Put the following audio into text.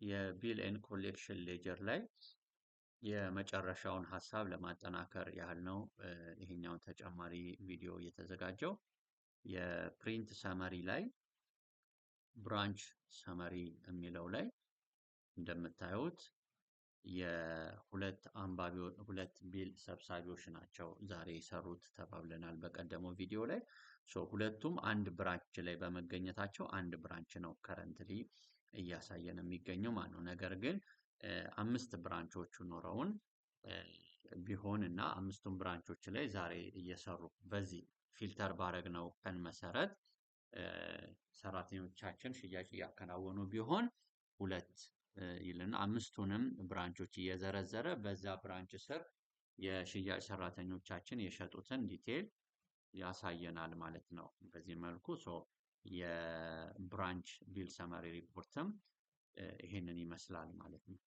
የቢል ኤንድ ኮሌክሽን ሌጀር ላይ የመጨረሻውን ሀሳብ ለማጠናከር ያህል ነው ይሄኛውን ተጨማሪ ቪዲዮ የተዘጋጀው። የፕሪንት ሰመሪ ላይ ብራንች ሰመሪ የሚለው ላይ እንደምታዩት ሁለት ቢል ሰብሳቢዎች ናቸው ዛሬ የሰሩት ተባብለናል በቀደመው ቪዲዮ ላይ። ሁለቱም አንድ ብራንች ላይ በመገኘታቸው አንድ ብራንች ነው ከረንትሊ እያሳየን የሚገኘው ማለት ነው። ነገር ግን 5 ብራንቾቹ ኖረውን ቢሆን እና 5ቱም ብራንቾች ላይ ዛሬ እየሰሩ በዚህ ፊልተር ባረግነው ቀን መሰረት ሰራተኞቻችን ሽያጭ እያከናወኑ ቢሆን ሁለት ይልና 5ቱንም ብራንቾች እየዘረዘረ በዛ ብራንች ስር የሽያጭ ሰራተኞቻችን የሸጡትን ዲቴል ያሳየናል ማለት ነው። በዚህ መልኩ የብራንች ቢል ሰመሪ ሪፖርትም ይሄንን ይመስላል ማለት ነው።